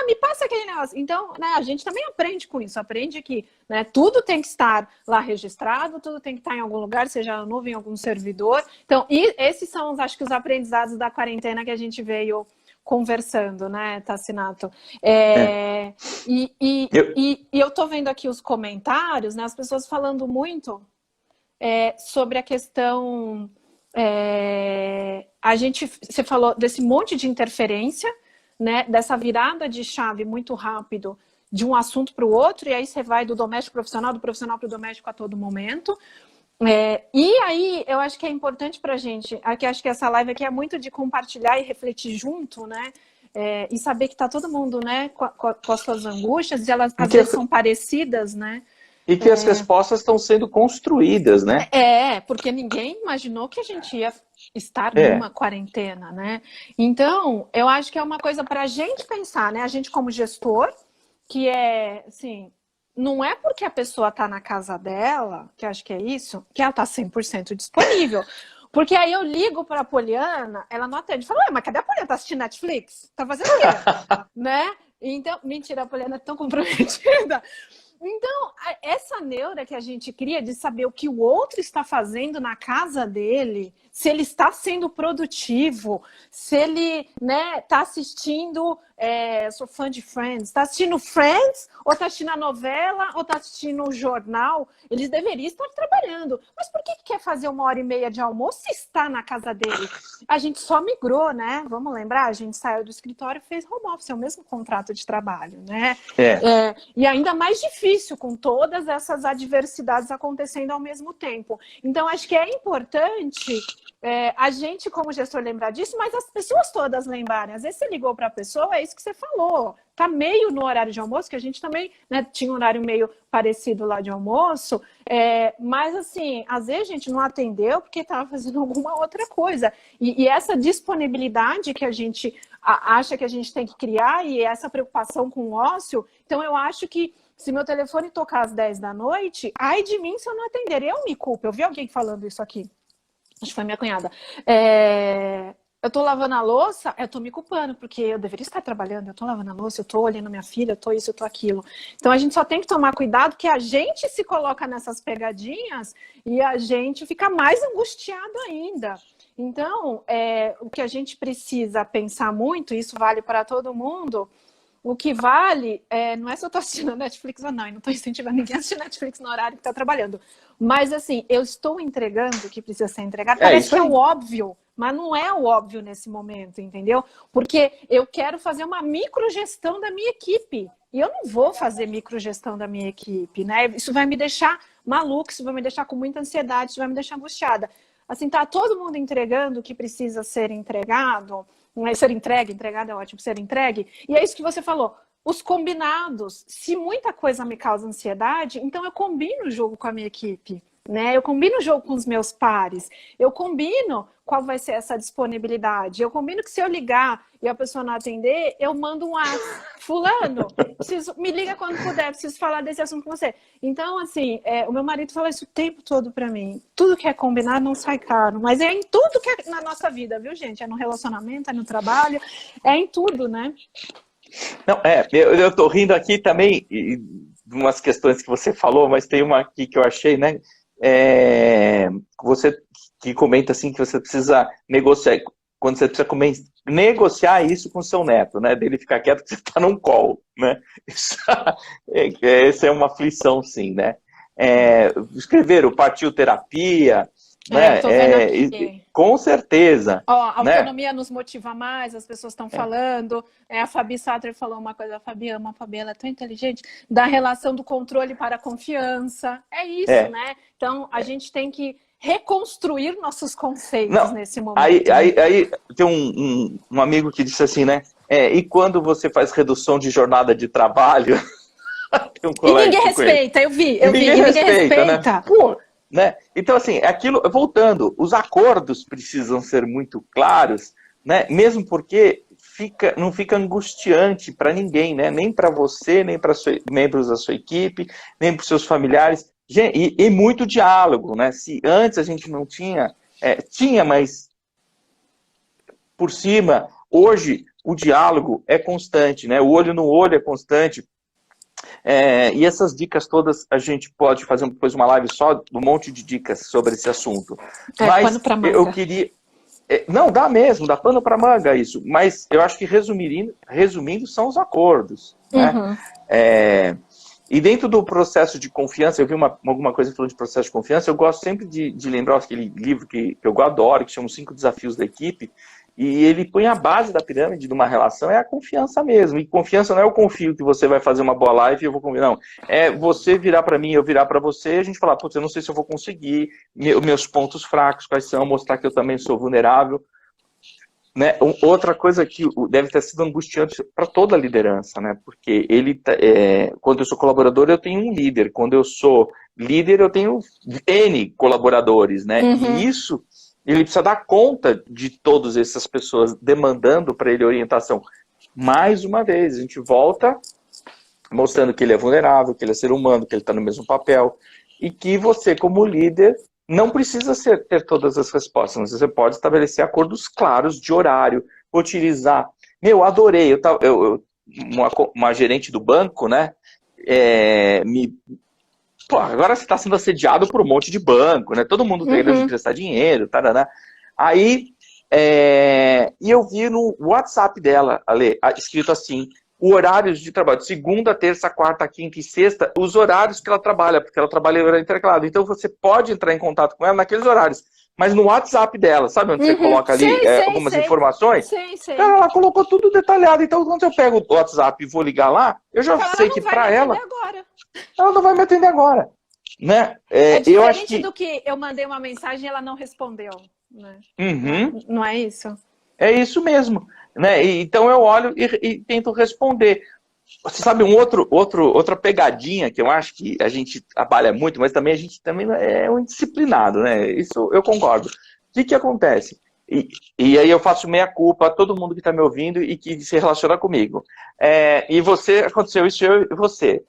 me passa aquele negócio. Então, né, a gente também aprende com isso, aprende que, né, tudo tem que estar lá registrado, tudo tem que estar em algum lugar, seja na nuvem, em algum servidor. Então, esses são, acho que, os aprendizados da quarentena que a gente veio conversando, né, Tassinato? E eu tô vendo aqui os comentários, né, as pessoas falando muito sobre a questão... você falou desse monte de interferência, né, dessa virada de chave muito rápido de um assunto para o outro, e aí você vai do doméstico profissional, do profissional para o doméstico a todo momento. E aí eu acho que é importante para a gente, aqui, acho que essa live aqui é muito de compartilhar e refletir junto, né? E saber que está todo mundo, né, com as suas angústias, e elas às vezes são parecidas, né? E que as respostas estão sendo construídas, né? Porque ninguém imaginou que a gente ia estar numa quarentena, né? Então, eu acho que é uma coisa para a gente pensar, né? A gente como gestor, que assim, não é porque a pessoa está na casa dela, que eu acho que é isso, que ela está 100% disponível. Porque aí eu ligo para a Poliana, ela não atende. Fala, mas cadê a Poliana? Tá assistindo Netflix? Tá fazendo o quê? Né? Então, mentira, a Poliana é tão comprometida. Então, essa neura que a gente cria de saber o que o outro está fazendo na casa dele, se ele está sendo produtivo, se ele, né, está assistindo sou fã de Friends. Tá assistindo Friends, ou tá assistindo a novela, ou tá assistindo o jornal? Eles deveriam estar trabalhando. Mas por que quer fazer 1h30 de almoço se está na casa dele? A gente só migrou, né? Vamos lembrar, a gente saiu do escritório e fez home office, é o mesmo contrato de trabalho, né? E ainda mais difícil com todas essas adversidades acontecendo ao mesmo tempo. Então, acho que é importante a gente, como gestor, lembrar disso, mas as pessoas todas lembrarem. Às vezes você ligou para a pessoa, é isso que você falou. Tá meio no horário de almoço, que a gente também, né, tinha um horário meio parecido lá de almoço, mas assim, às vezes a gente não atendeu porque estava fazendo alguma outra coisa. E essa disponibilidade que a gente acha que a gente tem que criar e essa preocupação com o ócio, então eu acho que se meu telefone tocar às 10 da noite, ai de mim se eu não atender, eu me culpo. Eu vi alguém falando isso aqui. Acho que foi minha cunhada. Eu tô lavando a louça, eu tô me culpando, porque eu deveria estar trabalhando, eu tô lavando a louça, eu tô olhando minha filha, eu tô isso, eu tô aquilo. Então a gente só tem que tomar cuidado que a gente se coloca nessas pegadinhas e a gente fica mais angustiado ainda. Então, o que a gente precisa pensar muito, e isso vale para todo mundo, o que vale não é se eu estou assistindo Netflix ou não, e não estou incentivando ninguém a assistir Netflix no horário que está trabalhando. Mas, assim, eu estou entregando o que precisa ser entregado. Parece que é o óbvio, mas não é o óbvio nesse momento, entendeu? Porque eu quero fazer uma microgestão da minha equipe. E eu não vou fazer microgestão da minha equipe, né? Isso vai me deixar maluca, isso vai me deixar com muita ansiedade, isso vai me deixar angustiada. Assim, tá todo mundo entregando o que precisa ser entregado. Não é ser entregado é ótimo, ser entregue. E é isso que você falou, os combinados. Se muita coisa me causa ansiedade, então eu combino o jogo com a minha equipe, né? Eu combino o jogo com os meus pares, eu combino qual vai ser essa disponibilidade, eu combino que se eu ligar e a pessoa não atender, eu mando um WhatsApp, fulano, me liga quando puder, preciso falar desse assunto com você. Então, assim, o meu marido fala isso o tempo todo pra mim, tudo que é combinado não sai caro, mas é em tudo que é na nossa vida, viu, gente? É no relacionamento, é no trabalho, é em tudo, né? Não, eu tô rindo aqui também de umas questões que você falou, mas tem uma aqui que eu achei, né? Você que comenta assim que você precisa negociar, quando você precisa negociar isso com seu neto, né? Dele ficar quieto que você está num call, né? Essa é uma aflição, sim, né? Escrever o Partiu Terapia, né? Tô vendo aqui. Com certeza. A né? autonomia nos motiva mais, as pessoas estão falando. A Fabi Satter falou uma coisa, a Fabi ama, a Fabi ela é tão inteligente, da relação do controle para a confiança. É isso, né? Então, a gente tem que reconstruir nossos conceitos nesse momento. Aí tem um amigo que disse assim, né? E quando você faz redução de jornada de trabalho... tem um e ninguém respeita, eu vi, ninguém respeita. Né? Pô, né? Então, assim, aquilo, voltando, os acordos precisam ser muito claros, né? Mesmo porque não fica angustiante para ninguém, né? Nem para você, nem para membros da sua equipe, nem para os seus familiares. E muito diálogo, né? Se antes a gente não tinha, mas por cima, hoje o diálogo é constante, né? O olho no olho é constante. E essas dicas todas, a gente pode fazer depois uma live só, um monte de dicas sobre esse assunto. Mas pano pra manga. Eu queria... Não, dá mesmo, dá pano para manga isso. Mas eu acho que resumindo são os acordos. Né? E dentro do processo de confiança, eu vi alguma coisa falando de processo de confiança, eu gosto sempre de lembrar aquele livro que eu adoro, que chama Os 5 Desafios da Equipe, e ele põe a base da pirâmide de uma relação, é a confiança mesmo. E confiança não é eu confio que você vai fazer uma boa live e eu vou confiar. Não, é você virar para mim, eu virar para você, e a gente falar, putz, eu não sei se eu vou conseguir, meus pontos fracos, quais são, mostrar que eu também sou vulnerável. Né? Outra coisa que deve ter sido angustiante para toda a liderança, né? Porque quando eu sou colaborador, eu tenho um líder. Quando eu sou líder, eu tenho N colaboradores, né? E isso, ele precisa dar conta de todas essas pessoas demandando para ele orientação. Mais uma vez, a gente volta mostrando que ele é vulnerável, que ele é ser humano, que ele está no mesmo papel, e que você, como líder, não precisa ter todas as respostas, mas você pode estabelecer acordos claros de horário, utilizar... adorei, uma gerente do banco, né, agora você está sendo assediado por um monte de banco, né, todo mundo querendo emprestar dinheiro, taraná. Aí E eu vi no WhatsApp dela, Ale, escrito assim, o horários de trabalho, segunda, terça, quarta, quinta e sexta, os horários que ela trabalha, porque ela trabalha em horário intercalado. Então você pode entrar em contato com ela naqueles horários, mas no WhatsApp dela, sabe onde você coloca ali algumas informações? Sei. Cara, ela colocou tudo detalhado. Então quando eu pego o WhatsApp e vou ligar lá, eu já Então, sei que para ela, ela não vai me atender agora. Né? É diferente eu acho que... do que eu mandei uma mensagem e ela não respondeu. Né? Uhum. Não é isso? É isso mesmo. Né? Então eu olho e tento responder. Você sabe outra pegadinha que eu acho que a gente trabalha muito, mas também a gente também é um indisciplinado, né? Isso eu concordo. O que acontece? E aí eu faço meia-culpa a todo mundo que está me ouvindo e que se relaciona comigo. E aconteceu isso, eu e você.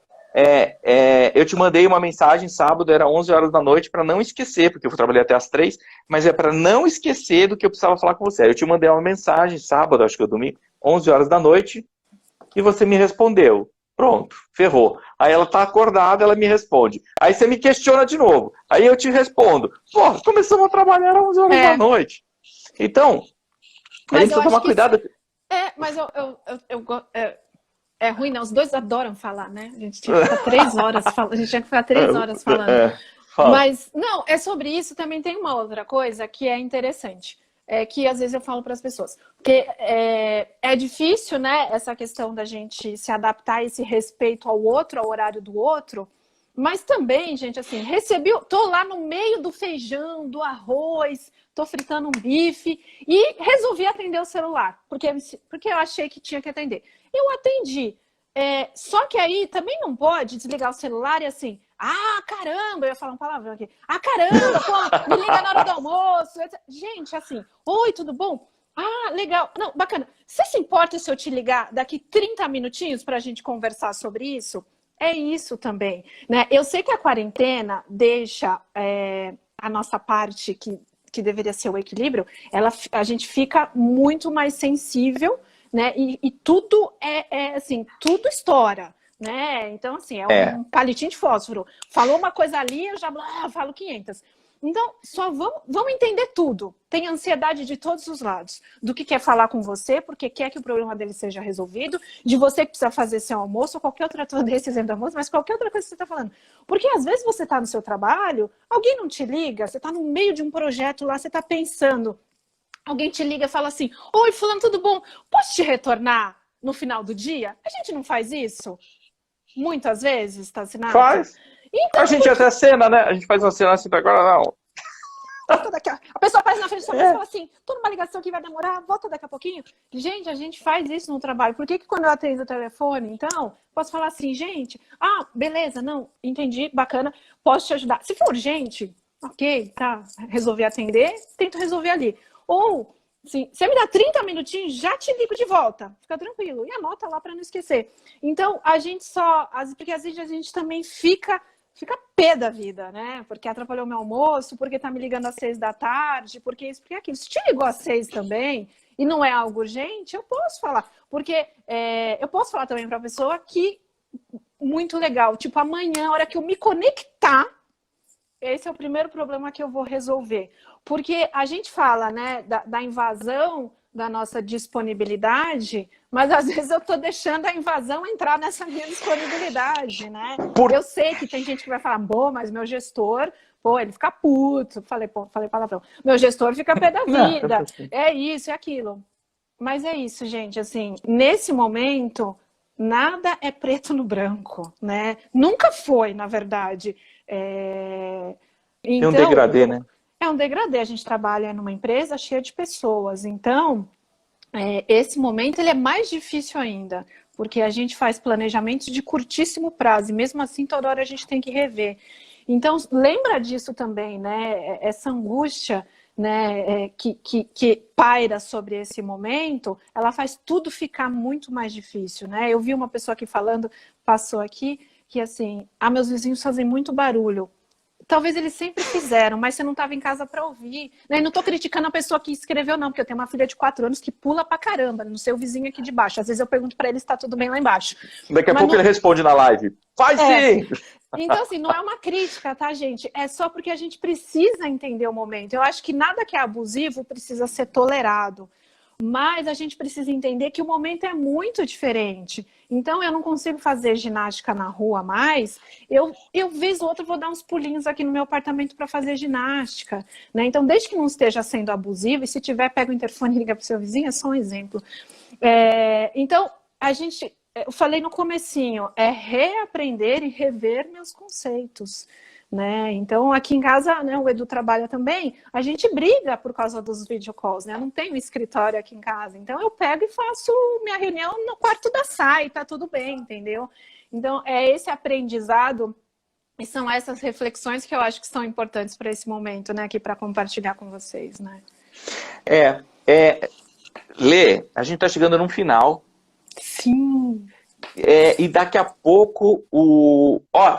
Eu te mandei uma mensagem sábado, era 11 horas da noite, para não esquecer, porque eu trabalhei até as 3, mas é para não esquecer do que eu precisava falar com você. Eu te mandei uma mensagem sábado, acho que eu domingo, 11 horas da noite, e você me respondeu. Pronto, ferrou. Aí ela tá acordada, ela me responde. Aí você me questiona de novo. Aí eu te respondo. Pô, começamos a trabalhar às 11 horas da noite. Então, a gente precisa tomar cuidado. Mas é ruim, não. Os dois adoram falar, né? A gente tinha que ficar 3 horas falando. A gente tinha que ficar 3 horas falando. Mas, não, é sobre isso. Também tem uma outra coisa que é interessante. Que às vezes eu falo para as pessoas. Porque é difícil, né? Essa questão da gente se adaptar a esse respeito ao outro, ao horário do outro. Mas também, gente, assim, tô lá no meio do feijão, do arroz, tô fritando um bife e resolvi atender o celular, porque eu achei que tinha que atender. Eu atendi. Só que aí também não pode desligar o celular e assim, caramba, eu ia falar um palavrão aqui. Caramba, pô, me liga na hora do almoço. Gente, assim, oi, tudo bom? Legal. Não, bacana. Você se importa se eu te ligar daqui 30 minutinhos para a gente conversar sobre isso? É isso também, né? Eu sei que a quarentena deixa a nossa parte que deveria ser o equilíbrio, a gente fica muito mais sensível, né? E tudo assim, tudo estoura, né? Então, assim, um palitinho de fósforo. Falou uma coisa ali, eu já falo 500. Então, só vamos entender tudo. Tem ansiedade de todos os lados. Do que quer falar com você, porque quer que o problema dele seja resolvido, de você que precisa fazer seu almoço, ou qualquer outra desse exemplo do almoço, mas qualquer outra coisa que você está falando. Porque às vezes você está no seu trabalho, alguém não te liga, você está no meio de um projeto lá, você está pensando, alguém te liga e fala assim, oi, fulano, tudo bom? Posso te retornar no final do dia? A gente não faz isso? Muitas vezes, tá, Sinato? Faz. Então, a gente até cena, né? A gente faz uma cena assim, agora não. A pessoa aparece na frente da sua mesa e fala assim, tô numa ligação que vai demorar, volta daqui a pouquinho. Gente, a gente faz isso no trabalho. Por que quando eu atendo o telefone, então, posso falar assim, gente, beleza, não, entendi, bacana, posso te ajudar. Se for urgente, ok, tá, resolvi atender, tento resolver ali. Ou, assim, você me dá 30 minutinhos, já te ligo de volta. Fica tranquilo. E anota lá para não esquecer. Então, a gente porque às vezes a gente também fica pé da vida, né? Porque atrapalhou meu almoço, porque tá me ligando às 6 da tarde, porque isso, porque aquilo. Se te ligou às 6 também, e não é algo urgente, eu posso falar. Porque eu posso falar também para a pessoa que, muito legal, tipo, amanhã, a hora que eu me conectar, esse é o primeiro problema que eu vou resolver. Porque a gente fala, né, da invasão da nossa disponibilidade, mas às vezes eu tô deixando a invasão entrar nessa minha disponibilidade, né? Eu sei que tem gente que vai falar, mas meu gestor, ele fica puto, falei palavrão, meu gestor fica pé da vida, é isso, é aquilo. Mas é isso, gente, assim, nesse momento, nada é preto no branco, né? Nunca foi, na verdade. Então, é um degradê, né? É um degradê, a gente trabalha numa empresa cheia de pessoas, então esse momento ele é mais difícil ainda, porque a gente faz planejamentos de curtíssimo prazo, e mesmo assim toda hora a gente tem que rever. Então, lembra disso também, né? Essa angústia, né, que paira sobre esse momento, ela faz tudo ficar muito mais difícil, né? Eu vi uma pessoa aqui falando, passou aqui, que assim, meus vizinhos fazem muito barulho. Talvez eles sempre fizeram, mas você não estava em casa para ouvir. Né? Não estou criticando a pessoa que escreveu, não, porque eu tenho uma filha de 4 anos que pula pra caramba, no seu vizinho aqui de baixo. Às vezes eu pergunto para ele se está tudo bem lá embaixo. Daqui a pouco ele responde na live. Faz sim! Então, assim, não é uma crítica, tá, gente? É só porque a gente precisa entender o momento. Eu acho que nada que é abusivo precisa ser tolerado. Mas a gente precisa entender que o momento é muito diferente. Então, eu não consigo fazer ginástica na rua mais. Eu vez ou outra, vou dar uns pulinhos aqui no meu apartamento para fazer ginástica. Né? Então, desde que não esteja sendo abusivo, e se tiver, pega o interfone e liga para o seu vizinho, é só um exemplo. Então, eu falei no comecinho, é reaprender e rever meus conceitos. Né? Então, aqui em casa, né, o Edu trabalha também, a gente briga por causa dos video calls, né? Eu não tenho escritório aqui em casa, então eu pego e faço minha reunião no quarto da Sai, tá tudo bem, entendeu? Então, é esse aprendizado e são essas reflexões que eu acho que são importantes para esse momento, né, aqui para compartilhar com vocês, né? Lê, a gente tá chegando no final. Sim. E daqui a pouco,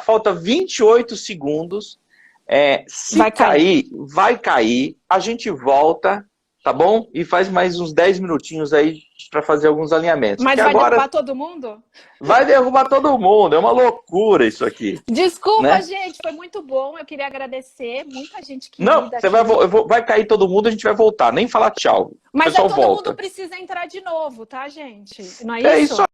falta 28 segundos. Se vai cair, a gente volta, tá bom? E faz mais uns 10 minutinhos aí para fazer alguns alinhamentos. Mas vai derrubar todo mundo? Vai derrubar todo mundo, é uma loucura isso aqui. Desculpa, né? Gente, foi muito bom. Eu queria agradecer, muita gente que Não, vai cair todo mundo, a gente vai voltar, nem falar tchau. Mas o pessoal todo volta. mundo precisa entrar de novo, tá, gente? Não é isso? É isso